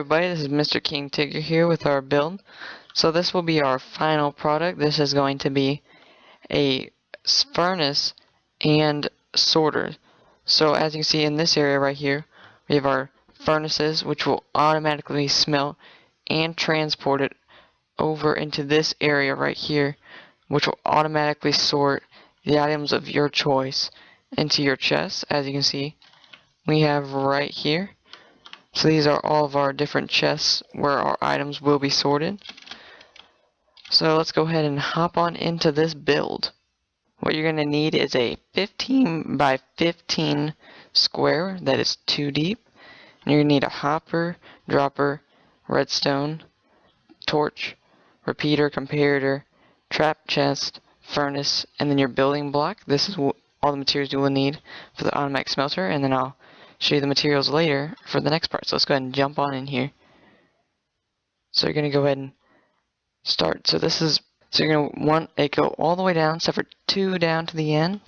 everybody, this is Mr. King Tigger here with our build. So this will be our final product. This is going to be a furnace and sorter. So as you can see in this area right here, we have our furnaces which will automatically smelt and transport it over into this area right here, which will automatically sort the items of your choice into your chest. As you can see, we have right here. So these are all of our different chests where our items will be sorted. So let's go ahead and hop on into this build. What you're going to need is a 15 by 15 square that is 2 deep. And you're going to need a hopper, dropper, redstone, torch, repeater, comparator, trap chest, furnace, and then your building block. This is all the materials you will need for the automatic smelter, and then I'll show you the materials later for the next part. So let's go ahead and jump on in here. So you're going to go ahead and start. So you're going to want it go all the way down except for 2 down to the end.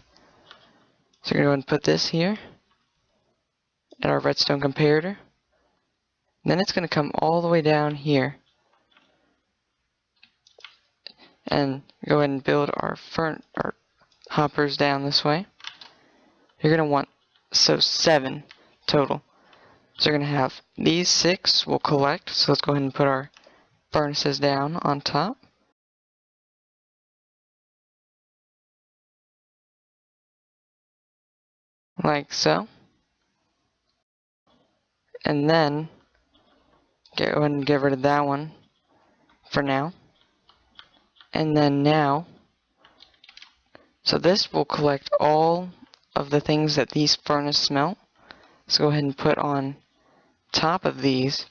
So you're going to go ahead and put this here in our redstone comparator. And then it's going to come all the way down here. And go ahead and build our hoppers down this way. You're going to want 7 total. So you're going to have these 6 will collect. So let's go ahead and put our furnaces down on top. Like so. And then go ahead and get rid of that one for now. And then now, so this will collect all of the things that these furnace smelt. So go ahead and put on top of these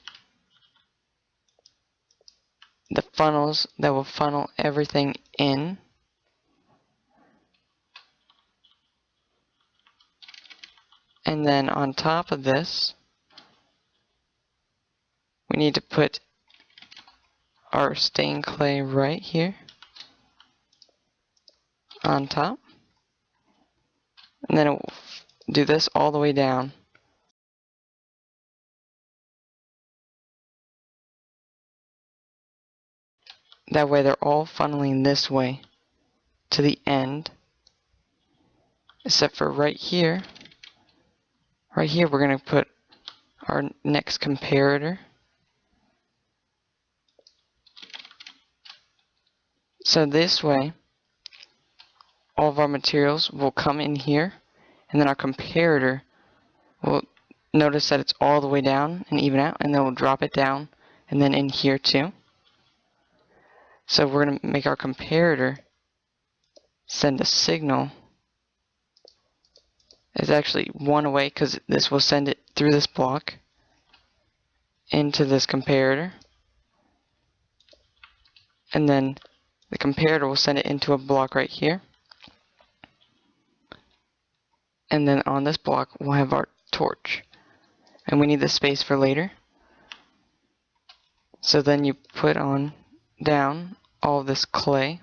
the funnels that will funnel everything in. And then on top of this, we need to put our stained clay right here on top. And then it will do this all the way down. That way they're all funneling this way to the end. Except for right here. Right here we're going to put our next comparator. So this way, all of our materials will come in here, and then our comparator will notice that it's all the way down and even out, and then we'll drop it down, and then in here too. So we're going to make our comparator send a signal. It's actually one away because this will send it through this block into this comparator, and then the comparator will send it into a block right here. And then on this block we'll have our torch. And we need the space for later. So then you put on down all this clay,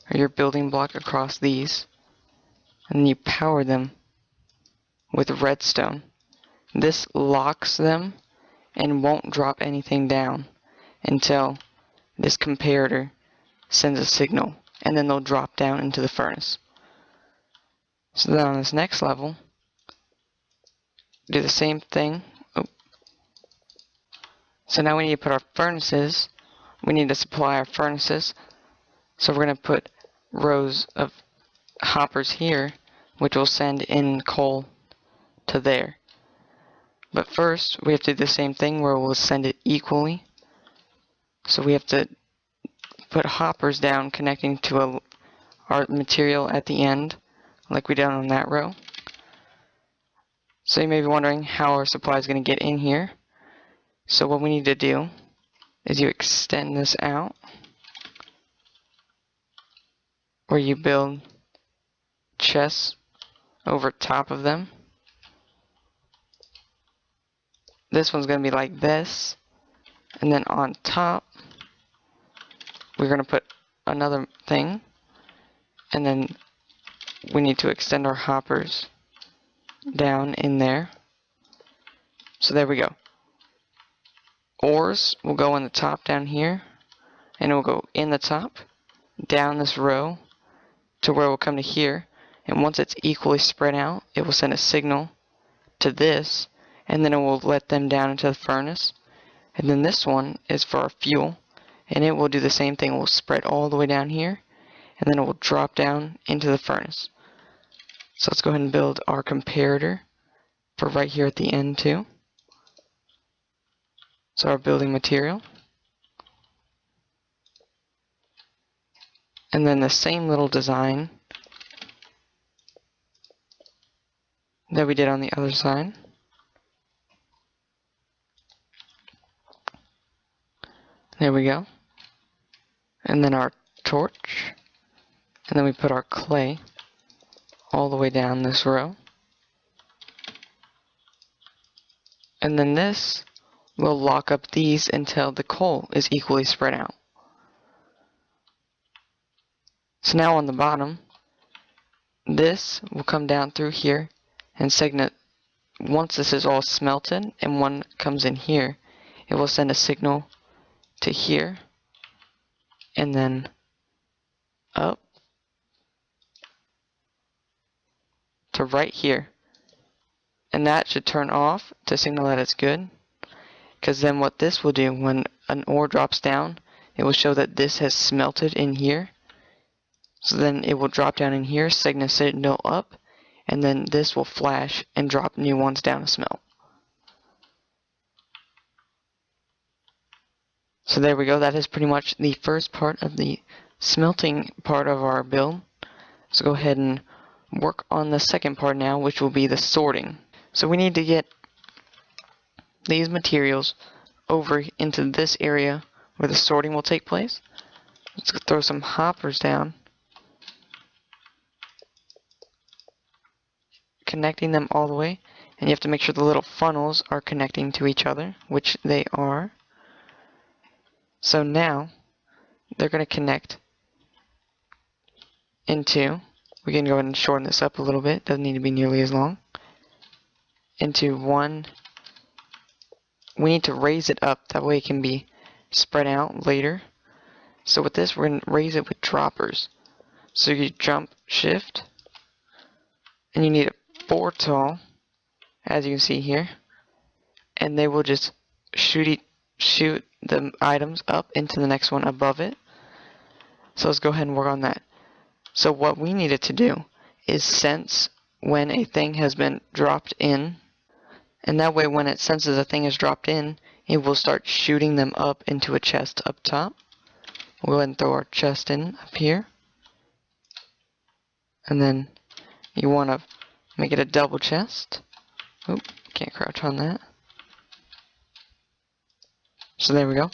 or your building block across these. And then you power them with redstone. This locks them and won't drop anything down until this comparator sends a signal, and then they'll drop down into the furnace. So then on this next level, do the same thing. So now we need to put our furnaces. We need to supply our furnaces. So we're going to put rows of hoppers here, which will send in coal to there. But first, we have to do the same thing where we'll send it equally. So we have to put hoppers down connecting to our material at the end, like we did on that row. So you may be wondering how our supply is going to get in here. So what we need to do is you extend this out, where you build chests over top of them. This one's going to be like this, and then on top we're going to put another thing, and then we need to extend our hoppers down in there. So there we go. ores will go in the top down here, and it will go in the top, down this row, to where it will come to here, and once it's equally spread out, it will send a signal to this, and then it will let them down into the furnace. And then this one is for our fuel, and it will do the same thing. It will spread all the way down here, and then it will drop down into the furnace. So let's go ahead and build our comparator for right here at the end too. So our building material. And then the same little design that we did on the other side. There we go. And then our torch. And then we put our clay all the way down this row. And then this will lock up these until the coal is equally spread out. So now on the bottom, this will come down through here and signal, once this is all smelted and one comes in here, it will send a signal to here and then up to right here. And that should turn off to signal that it's good, because then what this will do, when an ore drops down, it will show that this has smelted in here. So then it will drop down in here, signal up, and then this will flash and drop new ones down to smelt. So there we go. That is pretty much the first part of the smelting part of our build. Let's go ahead and work on the second part now, which will be the sorting. So we need to get these materials over into this area where the sorting will take place. Let's throw some hoppers down, connecting them all the way, and you have to make sure the little funnels are connecting to each other, which they are. So now they're going to connect into, we can go ahead and shorten this up a little bit, doesn't need to be nearly as long, into one. We need to raise it up, that way it can be spread out later. So with this, we're going to raise it with droppers. So you jump shift, and you need a 4 tall, as you can see here, and they will just shoot the items up into the next one above it. So let's go ahead and work on that. So what we needed to do is sense when a thing has been dropped in, and that way when it senses a thing is dropped in, it will start shooting them up into a chest up top. We'll go ahead and throw our chest in up here, and then you want to make it a double chest. Oop, can't crouch on that. So there we go.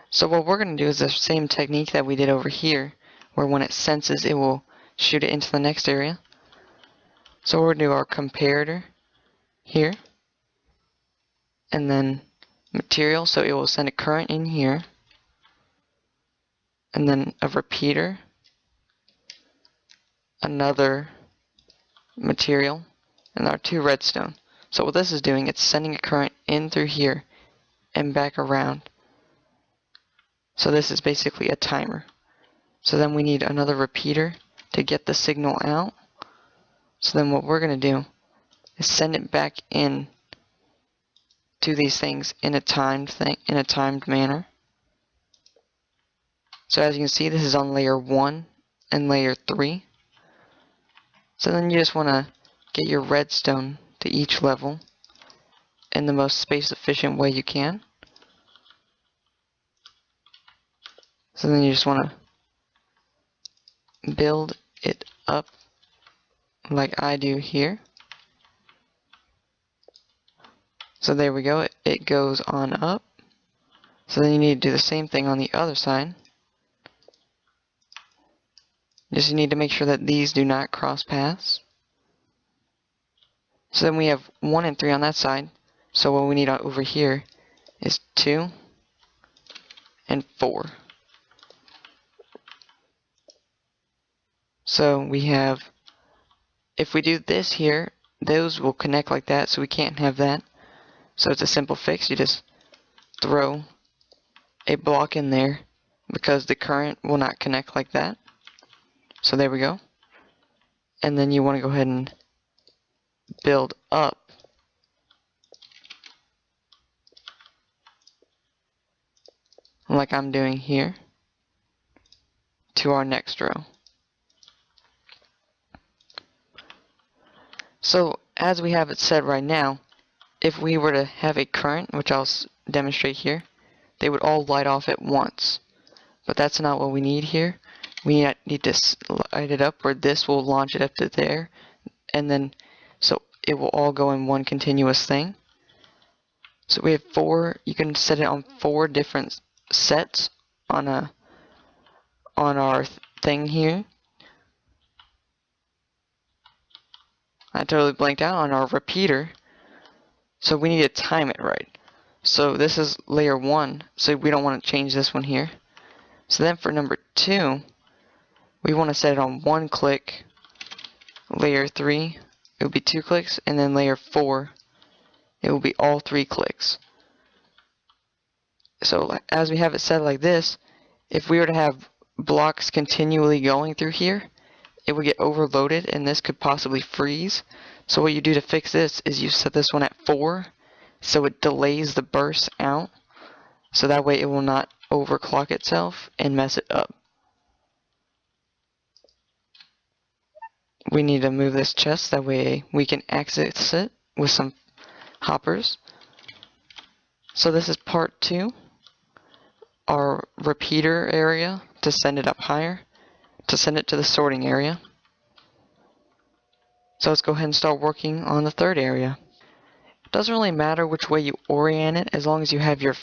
So what we're going to do is the same technique that we did over here, where when it senses, it will shoot it into the next area. So we're going to do our comparator here, and then material, so it will send a current in here, and then a repeater, another material, and our 2 redstone. So what this is doing, it's sending a current in through here and back around. So this is basically a timer. So then we need another repeater to get the signal out. So then what we're going to do is send it back in to these things in a timed manner. So as you can see, this is on layer 1 and layer 3. So then you just want to get your redstone to each level in the most space efficient way you can. So then you just want to build it up like I do here. So there we go, it goes on up. So then you need to do the same thing on the other side. Just you need to make sure that these do not cross paths. So then we have 1 and 3 on that side. So what we need over here is 2 and 4. So we have, if we do this here, those will connect like that, so we can't have that. So it's a simple fix. You just throw a block in there because the current will not connect like that. So there we go. And then you want to go ahead and build up like I'm doing here to our next row. So as we have it set right now, if we were to have a current, which I'll demonstrate here, they would all light off at once. But that's not what we need here. We need to light it up where this will launch it up to there, and then so it will all go in one continuous thing. So we have 4, you can set it on 4 different sets on our thing here. I totally blanked out on our repeater. So we need to time it right. So this is layer 1, so we don't want to change this one here. So then for number 2, we want to set it on 1 click. Layer 3, it will be 2 clicks, and then layer 4, it will be all 3 clicks. So as we have it set like this, if we were to have blocks continually going through here, it would get overloaded and this could possibly freeze. So what you do to fix this is you set this one at 4 so it delays the burst out, so that way it will not overclock itself and mess it up. We need to move this chest, that way we can access it with some hoppers. So this is part 2, our repeater area to send it up higher, to send it to the sorting area. So let's go ahead and start working on the 3rd area. It doesn't really matter which way you orient it, as long as you have your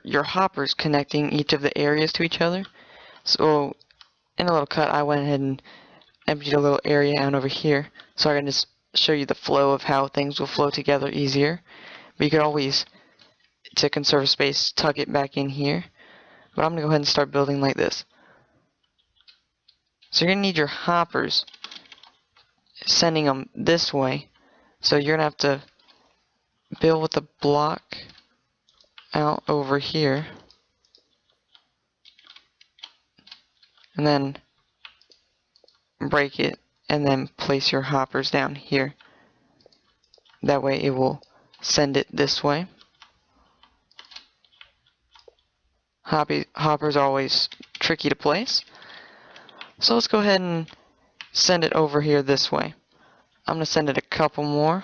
your hoppers connecting each of the areas to each other. So in a little cut, I went ahead and emptied a little area out over here, so I can just show you the flow of how things will flow together easier. But you could always, to conserve space, tuck it back in here. But I'm going to go ahead and start building like this. So you're going to need your hoppers sending them this way. So you're going to have to build with the block out over here. And then break it and then place your hoppers down here. That way it will send it this way. Hoppers are always tricky to place. So let's go ahead and send it over here this way. I'm going to send it a couple more.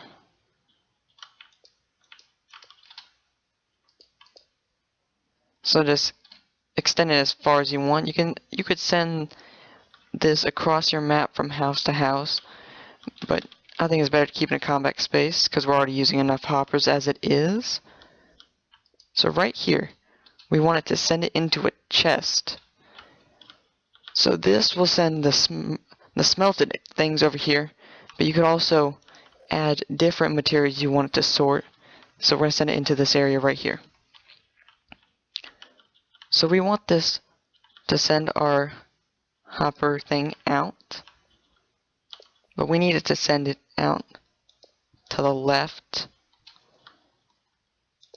So just extend it as far as you want. You could send this across your map from house to house, but I think it's better to keep it in a compact space because we're already using enough hoppers as it is. So right here, we want it to send it into a chest. So this will send the smelted things over here, but you could also add different materials you want it to sort. So we're going to send it into this area right here. So we want this to send our hopper thing out, but we need it to send it out to the left.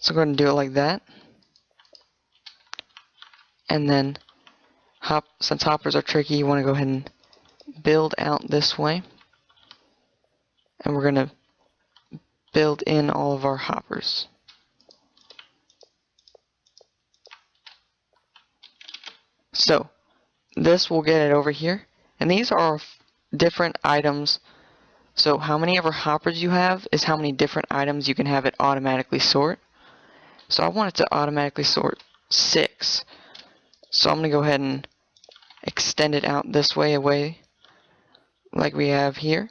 So we're going to do it like that. And then since hoppers are tricky, you want to go ahead and build out this way. And we're going to build in all of our hoppers. So this will get it over here. And these are different items. So how many ever hoppers you have is how many different items you can have it automatically sort. So I want it to automatically sort 6. So I'm going to go ahead and extend it out this way away like we have here.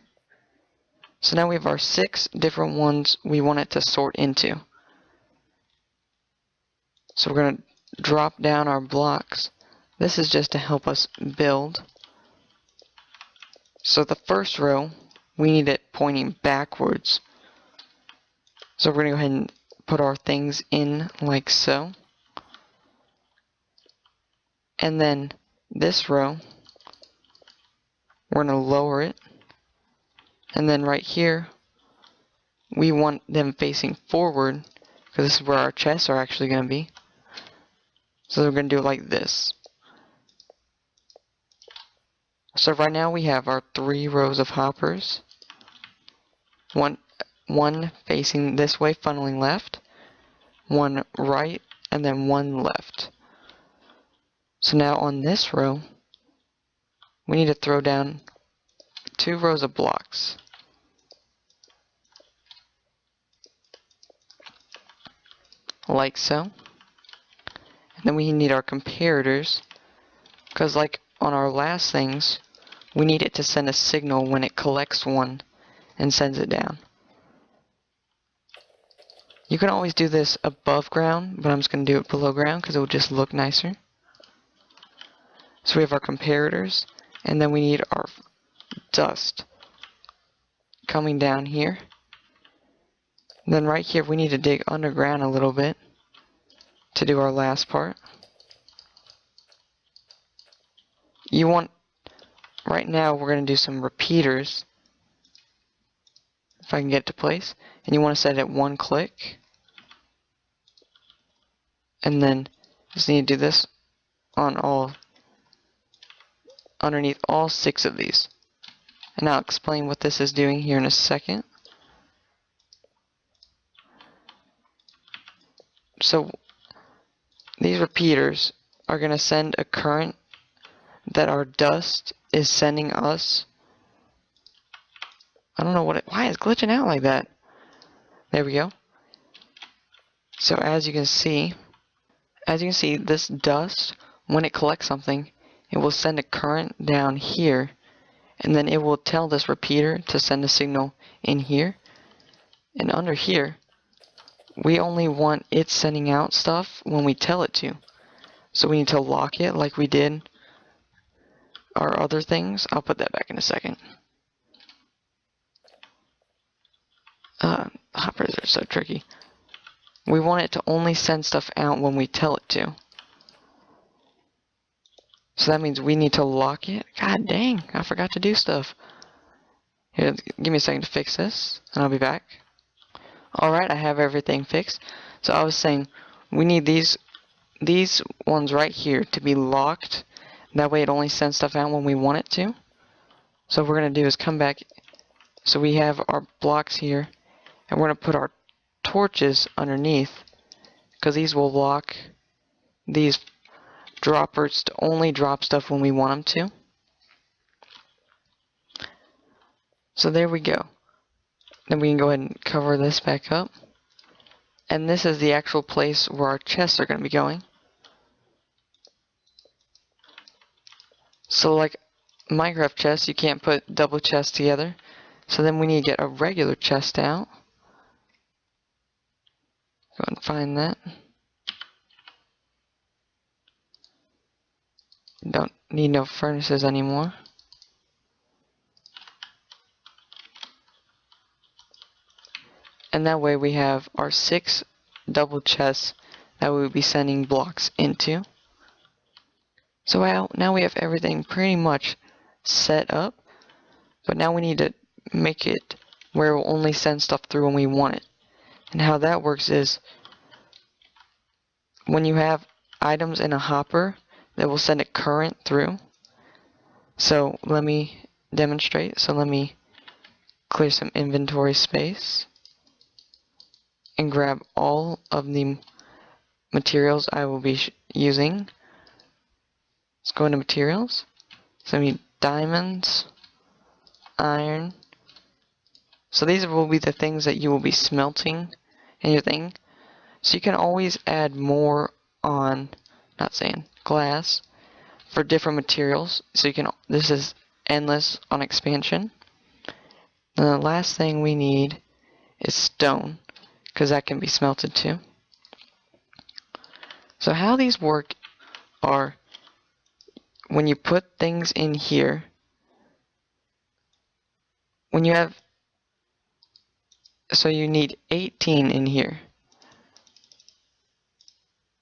So now we have our 6 different ones we want it to sort into. So we're going to drop down our blocks. This is just to help us build. So the first row, we need it pointing backwards. So we're going to go ahead and put our things in like so. And then this row, we're going to lower it. And then right here, we want them facing forward because this is where our chests are actually going to be. So we're going to do it like this. So right now we have our 3 rows of hoppers. One facing this way, funneling left. One right, and then one left. So now on this row, we need to throw down 2 rows of blocks. Like so. And then we need our comparators, because like on our last things, we need it to send a signal when it collects one and sends it down. You can always do this above ground, but I'm just going to do it below ground because it will just look nicer. So we have our comparators, and then we need our dust coming down here. And then right here we need to dig underground a little bit to do our last part. Right now we're going to do some repeaters, if I can get it to place, and you want to set it at 1 click, and then just need to do this on underneath all 6 of these, and I'll explain what this is doing here in a second. So these repeaters are going to send a current that our dust is sending us. I don't know why it's glitching out like that. There we go. So as you can see, this dust, when it collects something, it will send a current down here, and then it will tell this repeater to send a signal in here. And under here, we only want it sending out stuff when we tell it to. So we need to lock it like we did our other things. I'll put that back in a second. Hoppers are so tricky. We want it to only send stuff out when we tell it to. So that means we need to lock it. God dang, I forgot to do stuff. Here, give me a second to fix this, and I'll be back. Alright, I have everything fixed. So I was saying, we need these ones right here to be locked. That way it only sends stuff out when we want it to. So what we're going to do is come back. So we have our blocks here, and we're going to put our torches underneath, because these will lock these droppers to only drop stuff when we want them to. So there we go. Then we can go ahead and cover this back up. And this is the actual place where our chests are going to be going. So like Minecraft chests, you can't put double chests together. So then we need to get a regular chest out. Go and find that. Don't need no furnaces anymore. And that way we have our 6 double chests that we will be sending blocks into. So now we have everything pretty much set up. But now we need to make it where it will only send stuff through when we want it. And how that works is, when you have items in a hopper, that will send a current through. So let me demonstrate. So let me clear some inventory space and grab all of the materials I will be using. Let's go into materials. So we need diamonds, iron. So these will be the things that you will be smelting in your thing. So you can always add more on, not sand, glass for different materials. So you can, this is endless on expansion. And the last thing we need is stone, because that can be smelted too. So how these work are, when you put things in here, when you have, so you need 18 in here,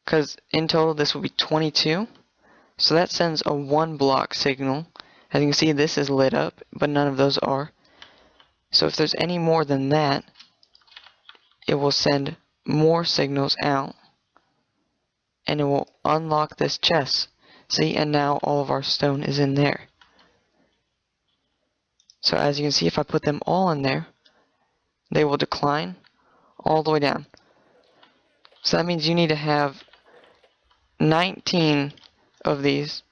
because in total this will be 22. So that sends a 1 block signal. As you can see, this is lit up, but none of those are. So if there's any more than that, it will send more signals out, and it will unlock this chest. See, and now all of our stone is in there. So as you can see, if I put them all in there, they will decline all the way down. So that means you need to have 19 of these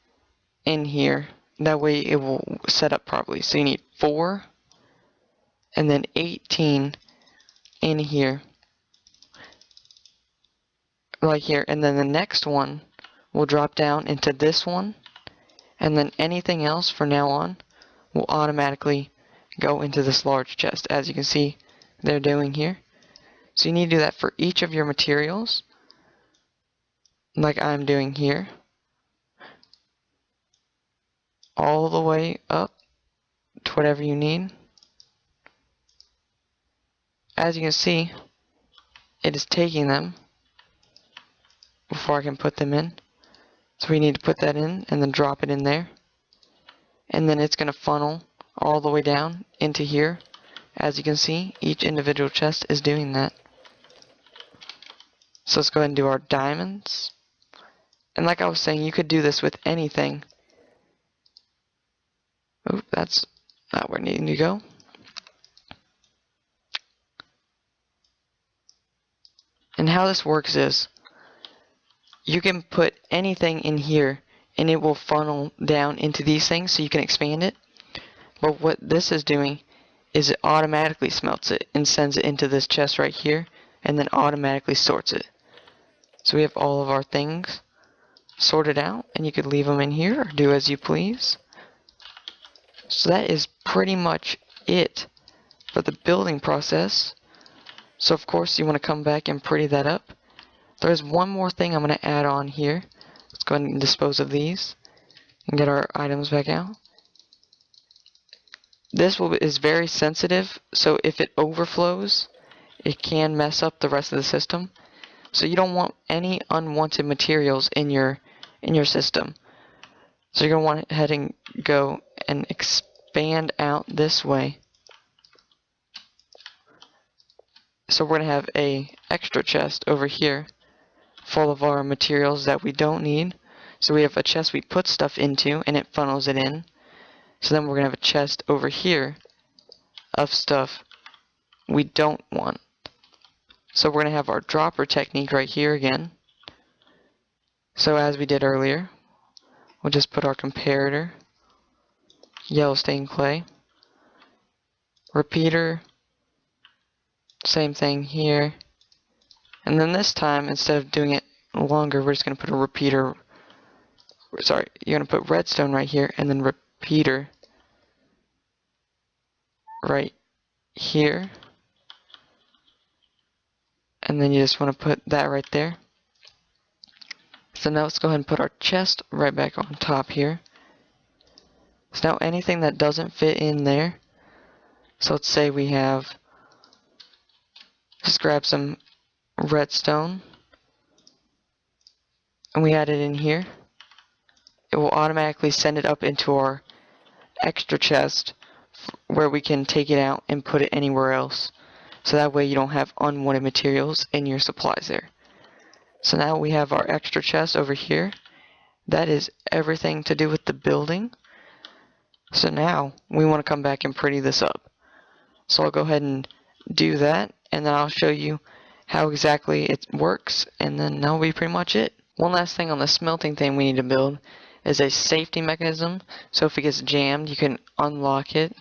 in here. That way it will set up properly. So you need 4 and then 18 in here. Right here. And then the next one will drop down into this one. And then anything else from now on will automatically go into this large chest, as you can see they're doing here. So you need to do that for each of your materials, like I'm doing here, all the way up to whatever you need. As you can see, it is taking them before I can put them in. So we need to put that in and then drop it in there. And then it's going to funnel all the way down into here. As you can see, each individual chest is doing that. So let's go ahead and do our diamonds. And like I was saying, you could do this with anything. Oh, that's not where it needed to go. And how this works is, you can put anything in here and it will funnel down into these things so you can expand it. But what this is doing is it automatically smelts it and sends it into this chest right here and then automatically sorts it. So we have all of our things sorted out, and you could leave them in here or do as you please. So that is pretty much it for the building process. So of course you want to come back and pretty that up. There's one more thing I'm going to add on here. Let's go ahead and dispose of these and get our items back out. This is very sensitive, so if it overflows, it can mess up the rest of the system. So you don't want any unwanted materials in your system. So you're going to want to head and go and expand out this way. So we're going to have a extra chest over here full of our materials that we don't need. So we have a chest we put stuff into and it funnels it in. So then we're going to have a chest over here of stuff we don't want. So we're going to have our dropper technique right here again. So as we did earlier, we'll just put our comparator, yellow stained clay, repeater, same thing here. And then this time, instead of doing it longer, we're just going to put a repeater, sorry, you're going to put redstone right here and then repeater right here. And then you just want to put that right there. So now let's go ahead and put our chest right back on top here. So now anything that doesn't fit in there, so let's say we have, just grab some redstone and we add it in here. It will automatically send it up into our extra chest where we can take it out and put it anywhere else. So that way you don't have unwanted materials in your supplies there. So now we have our extra chest over here. That is everything to do with the building. So now we want to come back and pretty this up. So I'll go ahead and do that, and then I'll show you how exactly it works, and then that'll be pretty much it. One last thing on the smelting thing we need to build is a safety mechanism. So if it gets jammed, you can unlock it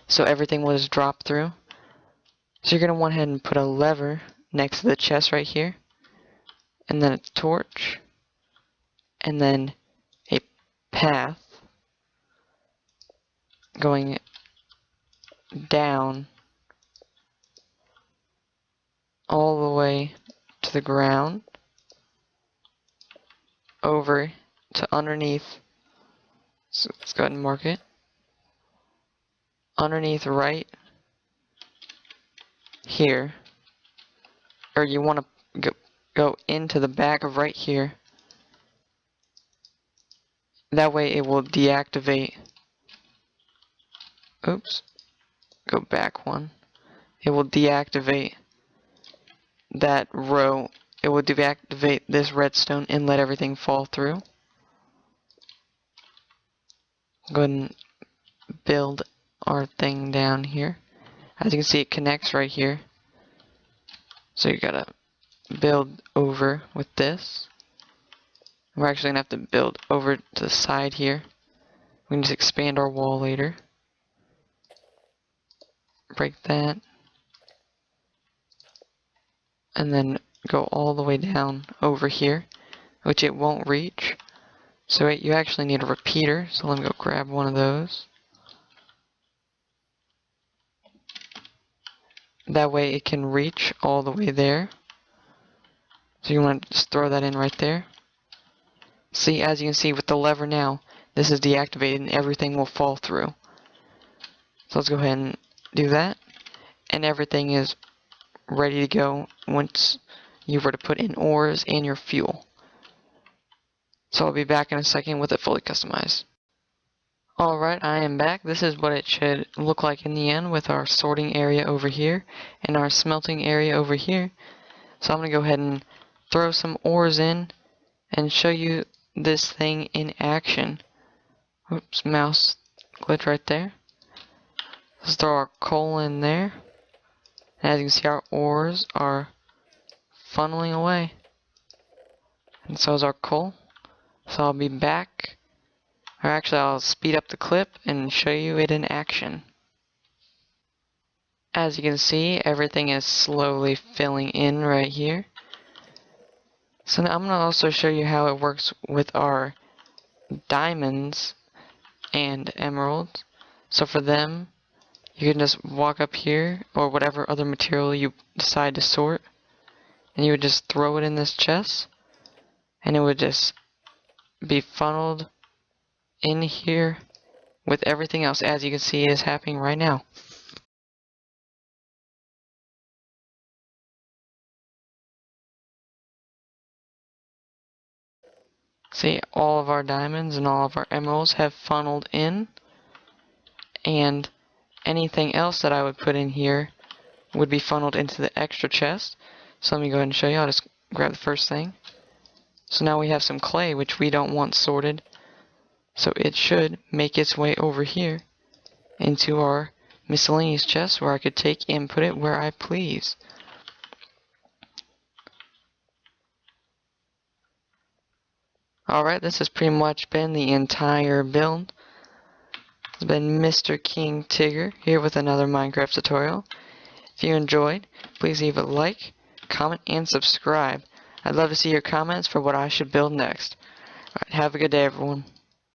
so everything will just drop through. So you're going to want to head and put a lever next to the chest right here, and then a torch, and then a path going down all the way to the ground, over to underneath. So let's go ahead and mark it. Underneath right here, or you want to go into the back of right here. That way it will deactivate. Oops. Go back one. It will deactivate that row, it will deactivate this redstone and let everything fall through. Go ahead and build our thing down here. As you can see, it connects right here. So you gotta build over with this. We're actually gonna have to build over to the side here. We can just expand our wall later. Break that. And then go all the way down over here, which it won't reach. So you actually need a repeater. So let me go grab one of those. That way it can reach all the way there. So you want to just throw that in right there. See, as you can see with the lever now, this is deactivated and everything will fall through. So let's go ahead and do that. And everything is ready to go once you were to put in ores and your fuel. So I'll be back in a second with it fully customized. Alright, I am back. This is what it should look like in the end with our sorting area over here and our smelting area over here. So I'm going to go ahead and throw some ores in and show you this thing in action. Oops, mouse glitch right there. Let's throw our coal in there. And as you can see, our ores are funneling away. And so is our coal. So I'll be back. Or actually, I'll speed up the clip and show you it in action. As you can see, everything is slowly filling in right here. So now I'm going to also show you how it works with our diamonds and emeralds. So for them, you can just walk up here, or whatever other material you decide to sort, and you would just throw it in this chest, and it would just be funneled in here with everything else, as you can see is happening right now. See, all of our diamonds and all of our emeralds have funneled in, and anything else that I would put in here would be funneled into the extra chest. So let me go ahead and show you. I'll just grab the first thing. So now we have some clay, which we don't want sorted. So it should make its way over here into our miscellaneous chest, where I could take and put it where I please. Alright, this has pretty much been the entire build. It's been Mr. King Tigger here with another Minecraft tutorial. If you enjoyed, please leave a like, comment, and subscribe. I'd love to see your comments for what I should build next. Alright, have a good day, everyone.